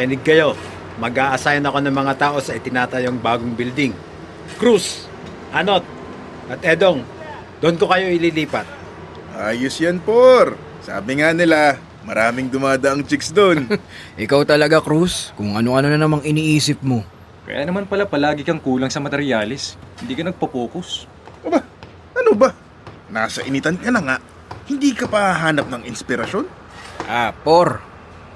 makinig kayo. Mag-a-assign ako ng mga tao sa itinatayong bagong building. Cruz, Anot, at Edong, doon ko kayo ililipat. Ayos yan, Por. Sabi nga nila, maraming dumadaang chicks doon. Ikaw talaga, Cruz, kung ano-ano na namang iniisip mo. Kaya naman pala palagi kang kulang sa materialis. Hindi ka nagpo-focus. Aba, ano ba? Nasa initan ka na nga. Hindi ka pa hanap ng inspirasyon? Por,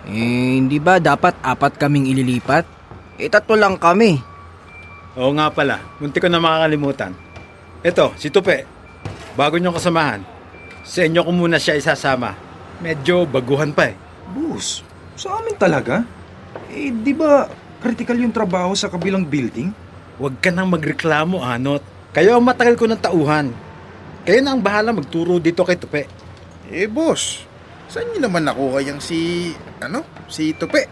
hindi ba dapat 4 kaming ililipat? 3 lang kami. Oo nga pala, munti ko na makakalimutan. Ito, si Tupe. Bago niyong kasamahan. Sa inyo ko muna siya isasama. Medyo baguhan pa eh. Boss, sa amin talaga? Di ba critical yung trabaho sa kabilang building? Huwag ka nang magreklamo, Anot. Kayo ang matagal ko ng tauhan. Kayo na ang bahala magturo dito kay Tupe. Boss, saan niyo naman nakuha yung si Tupe?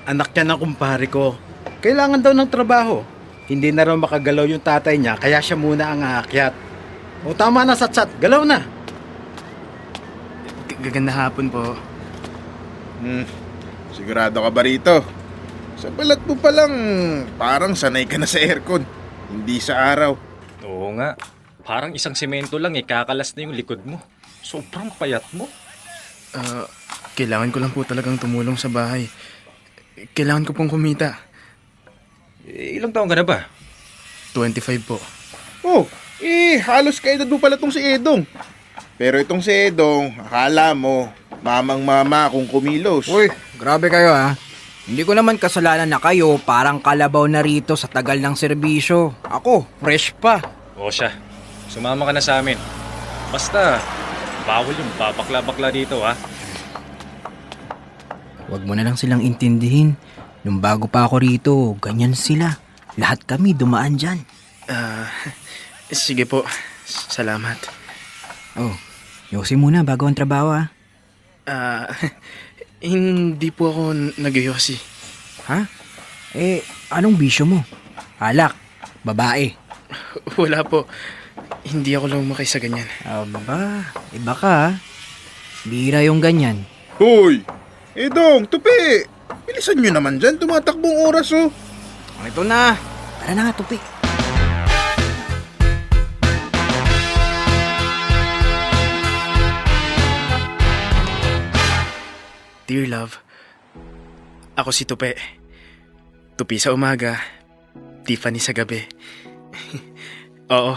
Anak niya ng kumpare ko. Kailangan daw ng trabaho. Hindi na raw makagalaw yung tatay niya, kaya siya muna ang aakyat. O tama na, Satsat. Galaw na. Gaganda hapon po. Sigurado ka ba rito? Sa balat mo palang parang sanay ka na sa aircon. Hindi sa araw. Oo nga. Parang isang semento lang kakalas na yung likod mo. Sobrang payat mo. Kailangan ko lang po talagang tumulong sa bahay. Kailangan ko pong kumita. Ilang taon ka na ba? 25 po. Oh, halos kaedad mo pala tong si Edong. Pero itong si Edong, akala mo, mamang-mama kung kumilos. Uy, grabe kayo ha. Hindi ko naman kasalanan na kayo parang kalabaw na rito sa tagal ng serbisyo. Ako, fresh pa. Oo siya. Sumama ka na sa amin. Basta, bawal yung babakla-bakla dito ha. Huwag mo na lang silang intindihin. Nung bago pa ako rito, ganyan sila. Lahat kami dumaan dyan. Sige po. Salamat. Oh, yosi muna bago ang trabaho ha. Hindi po ako nagyoyosi. Ha? Anong bisyo mo? Alak, babae. Wala po. Hindi ako lumaki sa ganyan. Aba, iba ka ha. Bira yung ganyan. Hoy! Edong, Tupi! Bilisan nyo naman dyan, tumatakbong oras oh. Ito na. Tara na nga, Tupi. Dear love, ako si Tupe. Tupi sa umaga, Tiffany sa gabi. Oo,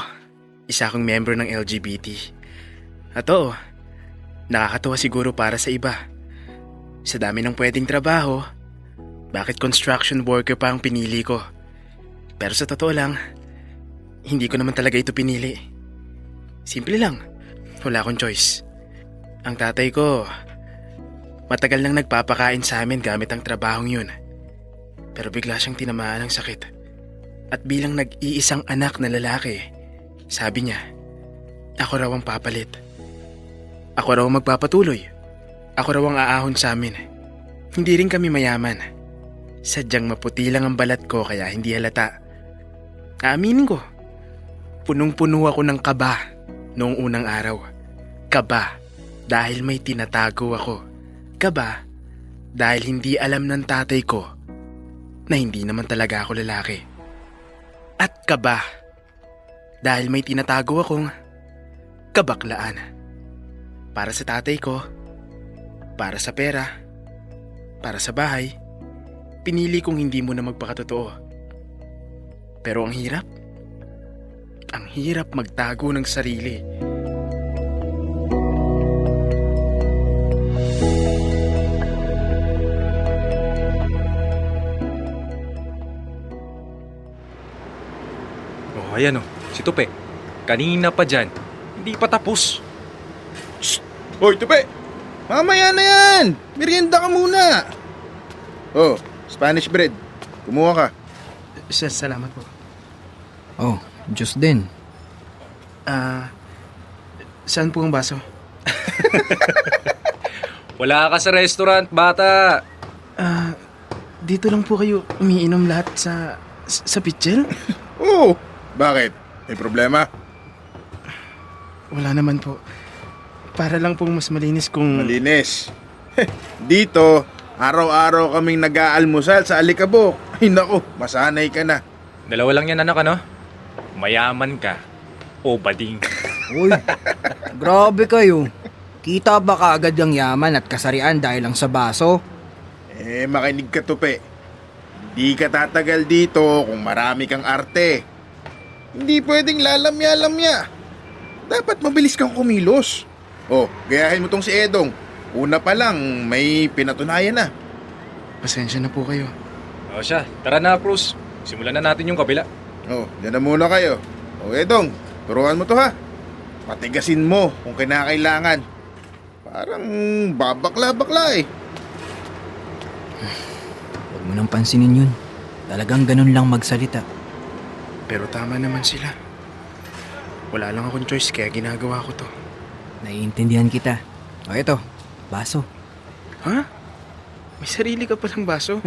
isa akong member ng LGBT. At oo, nakakatawa siguro para sa iba. Sa dami ng pwedeng trabaho, bakit construction worker pa ang pinili ko? Pero sa totoo lang, hindi ko naman talaga ito pinili. Simple lang, wala akong choice. Ang tatay ko, matagal nang nagpapakain sa amin gamit ang trabahong yun. Pero bigla siyang tinamaan ng sakit. At bilang nag-iisang anak na lalaki, sabi niya, ako raw ang papalit. Ako raw ang magpapatuloy. Ako raw ang aahon sa amin. Hindi rin kami mayaman. Sadyang maputi lang ang balat ko kaya hindi halata. Aaminin ko, punong-puno ako ng kaba noong unang araw. Kaba dahil may tinatago ako. Kaba dahil hindi alam ng tatay ko na hindi naman talaga ako lalaki. At kaba dahil may tinatago akong kabaklaan. Para sa tatay ko, para sa pera, para sa bahay, pinili kong hindi mo na magpakatotoo. Pero ang hirap magtago ng sarili. Oh, ayan oh. Si Tupe. Kanina pa dyan. Hindi pa tapos. Hoy, Tupi! Mamaya na yan! Merienda ka muna! Oh, Spanish bread. Kumuha ka. Salamat po. Oh, Diyos din. Saan po ang baso? Wala ka sa restaurant, bata. Dito lang po kayo umiinom lahat sa pitchel? Oh, bakit? May problema? Wala naman po. Para lang pong mas malinis kung... Malinis. Dito, Araw-araw kaming nag-aalmusal sa Alikabok. Ay nako, masanay ka na. Dalawa lang yan, anak, ano? Mayaman ka o bading. Uy, grabe kayo. Kita ba kaagad ang yaman at kasarian dahil lang sa baso? Makinig ka, Tupe. Hindi ka tatagal dito kung marami kang arte. Hindi pwedeng lalamya-lamya. Dapat mabilis kang kumilos. Oh, gayahin mo tong si Edong. Una pa lang, may pinatunayan na. Pasensya na po kayo. O siya, tara na, Cruz. Simulan na natin yung kabila. Oh, dyan na muna kayo. Oh, Edong, turuan mo to ha. Patigasin mo kung kinakailangan. Parang babakla-bakla eh. Huwag mo nang pansinin yun. Talagang ganun lang magsalita. Pero tama naman sila. Wala lang akong choice kaya ginagawa ko to. Naiintindihan kita. O eto, baso. Ha? May sarili ka palang baso?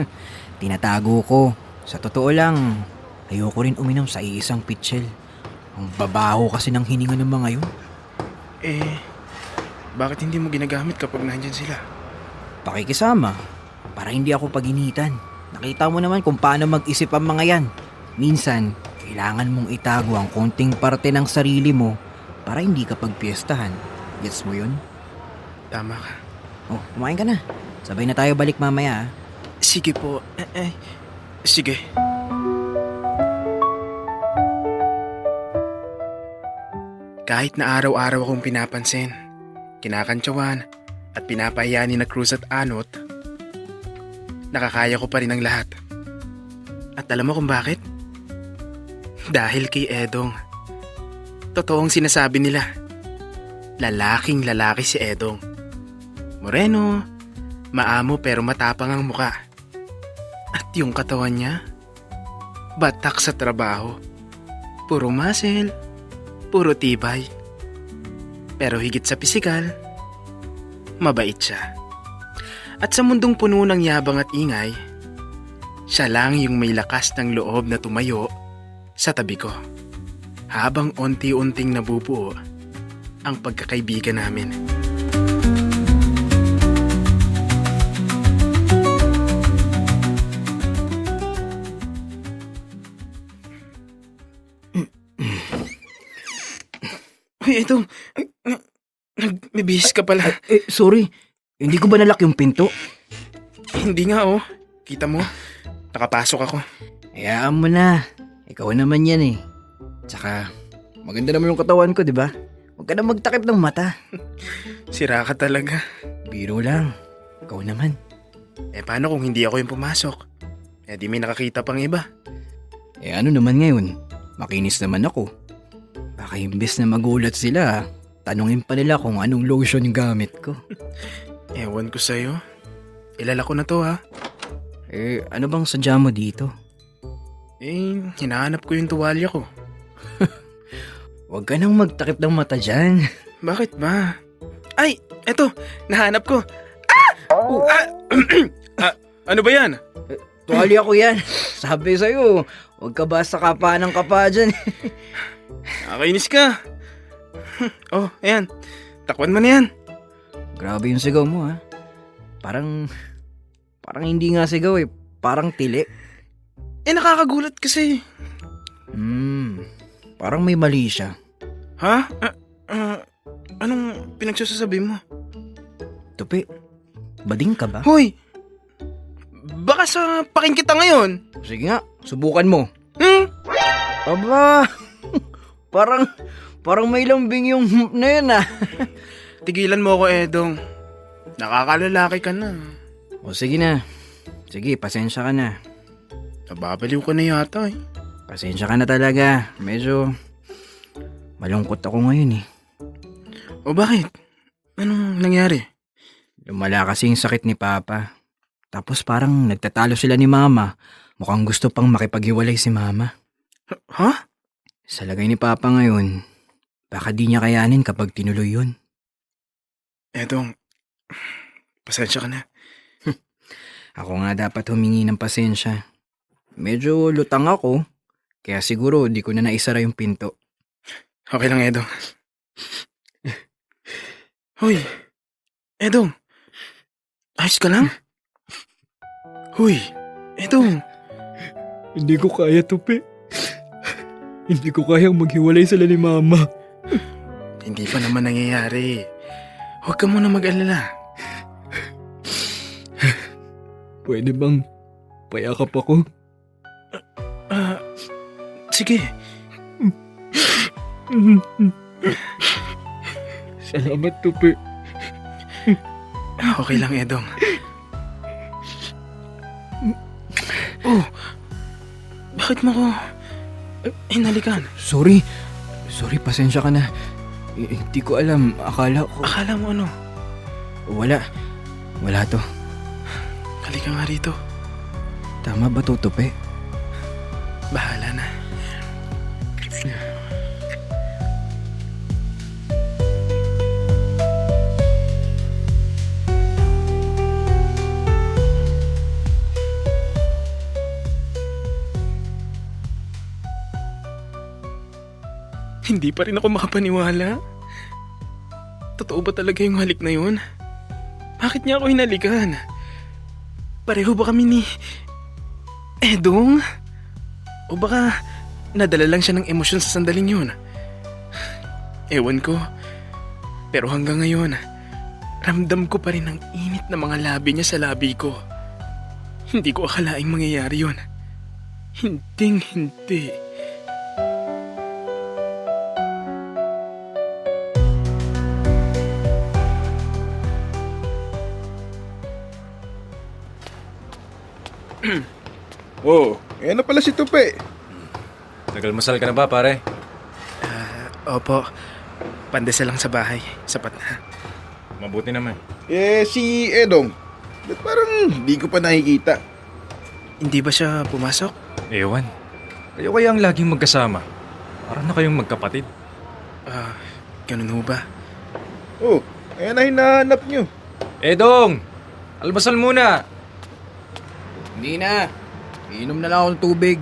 Tinatago ko. Sa totoo lang, ayoko rin uminom sa iisang pitchel. Ang babaho kasi ng hininga ng mga yun. Bakit hindi mo ginagamit kapag nandyan sila? Pakikisama. Para hindi ako paginitan. Nakita mo naman kung paano mag-isip ang mga yan. Minsan, kailangan mong itago ang konting parte ng sarili mo para hindi ka pagpiestahan. Gets mo yun? Tama ka. Oh, kumain ka na. Sabay na tayo balik mamaya. Sige po. Sige. Kahit na araw-araw akong pinapansin, kinakantsawan at pinapahiya ni na Cruz at Anot, nakakaya ko pa rin ang lahat. At alam mo kung bakit? Dahil kay Edong. Totoong sinasabi nila. Lalaking lalaki si Edong. Moreno, maamo pero matapang ang muka. At yung katawan niya, batak sa trabaho. Puro muscle, puro tibay. Pero higit sa pisikal, mabait siya. At sa mundong puno ng yabang at ingay, siya lang yung may lakas ng loob na tumayo sa tabi ko. Habang unti-unting nabubuo ang pagkakaibigan namin. Uy, ito. Nagbibihis ka pala. Sorry. Hindi ko ba nalak yung pinto? Hindi nga oh. Kita mo, nakapasok ako. Hayaan mo na. Ikaw naman yan eh. Tsaka, maganda naman yung katawan ko, di ba? Huwag ka na magtakip ng mata. Sira ka talaga. Biro lang. Ikaw naman. Paano kung hindi ako yung pumasok? Di may nakakita pang iba. Ano naman ngayon? Makinis naman ako. Baka imbes na magulat sila, tanungin pa nila kung anong lotion gamit ko. Ewan ko sa'yo. Ilala ko na to ha. Ano bang sadya mo dito? Hinahanap ko yung tuwalya ko. Huwag ka nang magtakip ng mata dyan. Bakit ba? Ay, eto, nahanap ko. Ano ba yan? Tuwalya ko yan. Sabi sa'yo, huwag ka basta kapa ng kapa dyan. Nakakainis ka. Oh, ayan. Takpan mo na yan. Grabe yung sigaw mo ha. Parang hindi nga sigaw eh. Parang tili. Nakakagulat kasi. Parang may mali siya. Ha? Anong pinagsasabi mo? Tupi, bading ka ba? Hoy! Baka sa paking kita ngayon. Sige nga, subukan mo. Aba, parang may lambing yung na yun ah. Tigilan mo ako, Edong. Nakakalalaki ka na. O sige na. Sige, pasensya ka na. Nababaliw ka na yata eh. Pasensya ka na talaga. Medyo malungkot ako ngayon eh. O bakit? Anong nangyari? Lumala kasi yung sakit ni Papa. Tapos parang nagtatalo sila ni Mama. Mukhang gusto pang makipaghiwalay si Mama. Ha? Sa lagay ni Papa ngayon, baka di niya kayanin kapag tinuloy yun. Edong, pasensya ka na. Ako nga dapat humingi ng pasensya. Medyo lutang ako, kaya siguro di ko na naisara yung pinto. Okay lang, Edong. Hoy, Edong, ayos ka lang? Huy, Edong. Hindi ko kaya, Tupi. Hindi ko kayang maghiwalay sila ni Mama. Hindi pa naman nangyayari. Huwag ka muna mag-alala. Pwede bang payakap ako? Sige. Salamat, Tupi. Okay lang, Edong. Oh, bakit mo ko hinalikan? Sorry. Sorry, pasensya ka na. Hindi ko alam. Akala ko... Akala mo ano? Wala. Wala to. Halika nga rito. Tama ba to, Tupi? Bahala na. Hindi pa rin ako makapaniwala. Totoo ba talaga yung halik na yun? Bakit niya ako hinalikan? Pareho ba kami ni Edong? O baka nadala lang siya ng emosyon sa sandaling yun? Ewan ko. Pero hanggang ngayon, ramdam ko pa rin ang init na mga labi niya sa labi ko. Hindi ko akalaing mangyayari yun. Hinding-hindi. Oh, ayan na pala si Tupi. Nagalmasal ka na ba, pare? Opo, pandesal lang sa bahay. Sapat na. Mabuti naman. Si Edong. Ba't parang di ko pa nakikita? Hindi ba siya pumasok? Ewan. Kayo kaya ang laging magkasama. Parang na kayong magkapatid. Ganun ho ba? Oh, ayan na hinahanap nyo. Edong! Almasal muna! Hindi na. Inom na lang ako ng tubig.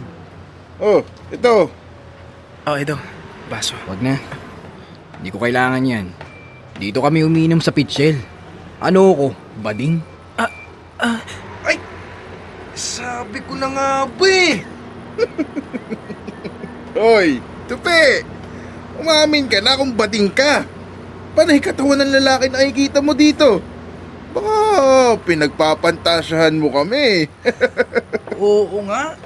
Oh, ito. Oh, Edong. Baso. Wag na. Hindi ko kailangan yan. Dito kami umiinom sa pitchel. Ano ko? Bading? Sabi ko na nga ba eh. Hoy, Tupi. Umamin ka na kung bading ka. Panay katawan ng lalaki na nakikita mo dito. Baka pinagpapantasyahan mo kami. Oo nga.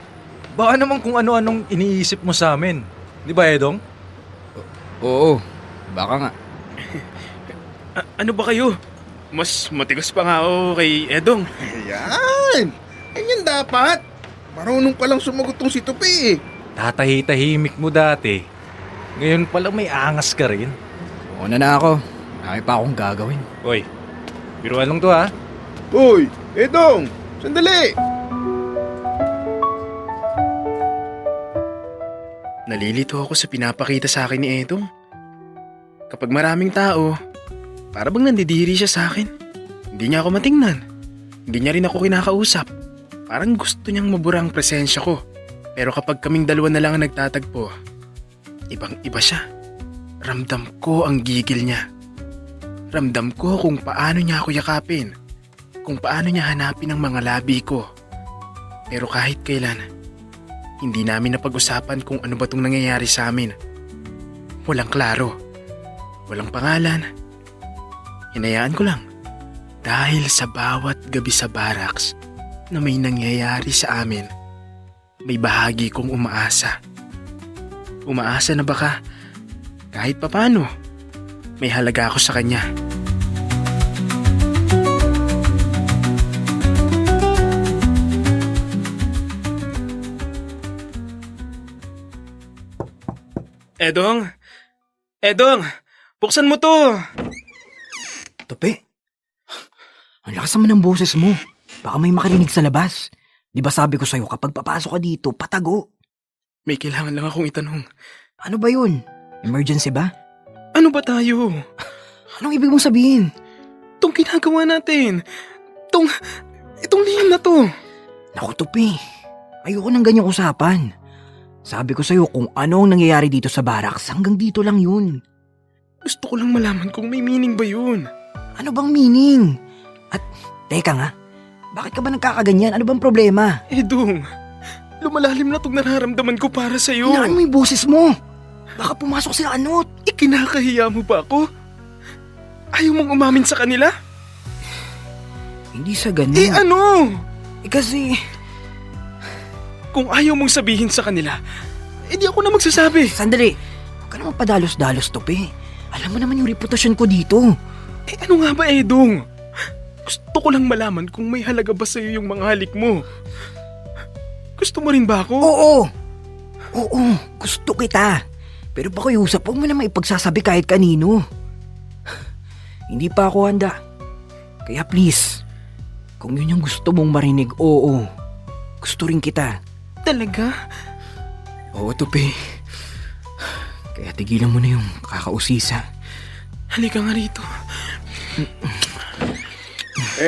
Baka naman kung ano-anong iniisip mo sa amin. Di ba, Edong? Oo. Baka nga. Ano ba kayo? Mas matigas pa nga ako kay Edong. Ayan. Ganyan dapat. Marunong palang sumagot tong si Tupi eh. Tatahi-tahimik mo dati. Ngayon pala may angas ka rin. Una na ako. Marami pa akong gagawin. Hoy, biruan lang to ha. Hoy, Edong. Sandali. Nalilito ako sa pinapakita sa akin ni Edong. Kapag maraming tao, para bang nandidiri siya sa akin. Hindi niya ako matingnan. Hindi niya rin ako kinakausap. Parang gusto niyang mabura ang presensya ko. Pero kapag kaming dalawa na lang ang nagtatagpo, ibang iba siya. Ramdam ko ang gigil niya. Ramdam ko kung paano niya ako yakapin. Kung paano niya hanapin ang mga labi ko. Pero kahit kailan, hindi namin napag-usapan kung ano ba itong nangyayari sa amin. Walang klaro. Walang pangalan. Hinayaan ko lang. Dahil sa bawat gabi sa barracks na may nangyayari sa amin, may bahagi kong umaasa. Umaasa na baka kahit papano, may halaga ako sa kanya. Edong! Edong! Buksan mo to! Tupi. Ang lakas naman ng boses mo. Baka may makarinig sa labas. Di ba sabi ko sa'yo kapag papasok ka dito, patago. May kailangan lang akong itanong. Ano ba yun? Emergency ba? Ano ba tayo? Anong ibig mong sabihin? Itong ginagawa natin. Itong lihim na to. Naku, Tupi. Ayoko ng ganyang usapan. Sabi ko sa'yo kung ano ang nangyayari dito sa barracks, hanggang dito lang yun. Gusto ko lang malaman kung may meaning ba yun. Ano bang meaning? At, teka nga, Bakit ka ba nagkakaganyan? Ano bang problema? Edong, lumalalim na itong nararamdaman ko para sa'yo. Hinaan mo yung boses mo. Baka pumasok sila Anot. Ikinakahiya mo ba ako? Ayaw mong umamin sa kanila? Hindi sa ganun. Ano? Kasi, Kung ayaw mong sabihin sa kanila, di ako na magsasabi. sandali. Huwag ka naman padalos-dalos, Tupi. Alam mo naman yung reputasyon ko dito. Ano nga ba, Edong? Gusto ko lang malaman kung may halaga ba sa'yo yung mga halik mo. Gusto mo rin ba ako? Oo, gusto kita. Pero pakiusap, huwag mo naman ipagsasabi kahit kanino. Hindi pa ako handa. Kaya please, kung yun yung gusto mong marinig, oo. Gusto rin kita. Talaga? Oo, Tupi. Kaya tigilan mo na yung kakausisa. Halika nga rito.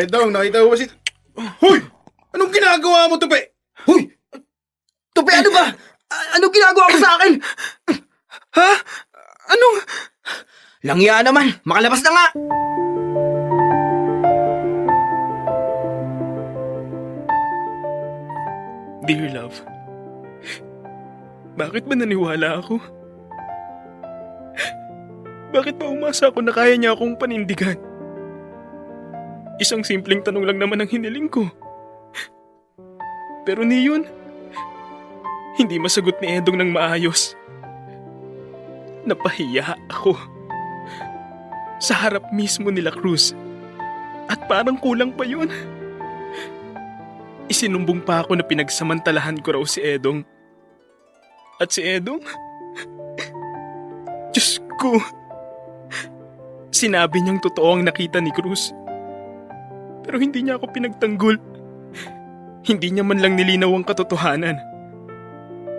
Dong, nakita mo ba si... Hoy! Anong ginagawa mo, Tupe? Hoy! Tupi, ano ba? Anong ginagawa mo sa akin? Ha? Anong... Langya naman! Makalabas na nga! Dear love, bakit ba naniwala ako? Bakit ba umasa ako na kaya niya akong panindigan? Isang simpleng tanong lang naman ang hiniling ko. Pero ni yun, hindi masagot ni Edong ng maayos. Napahiya ako. Sa harap mismo nila Cruz. At parang kulang pa yun. Isinumbong pa ako na pinagsamantalahan ko raw si Edong. At si Edong? Diyos ko! Sinabi niyang totoo ang nakita ni Cruz. Pero hindi niya ako pinagtanggol. Hindi niya man lang nilinaw ang katotohanan.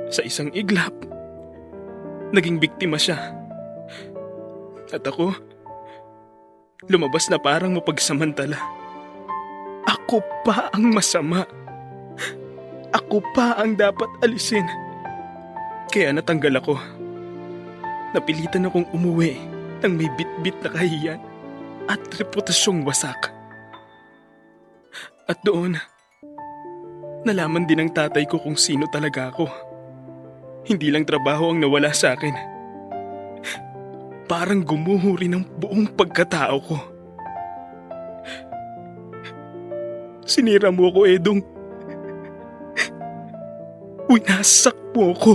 Sa isang iglap, naging biktima siya. At ako, lumabas na parang mapagsamantala. Ako pa ang masama. Ako pa ang dapat alisin. Kaya natanggal ako. Napilitan akong umuwi ng may bit-bit na kahiyan at reputasyong wasak. At doon, nalaman din ng tatay ko kung sino talaga ako. Hindi lang trabaho ang nawala sa akin. Parang gumuho rin ang buong pagkatao ko. Sinira mo ako, Edong. Winasak mo ako.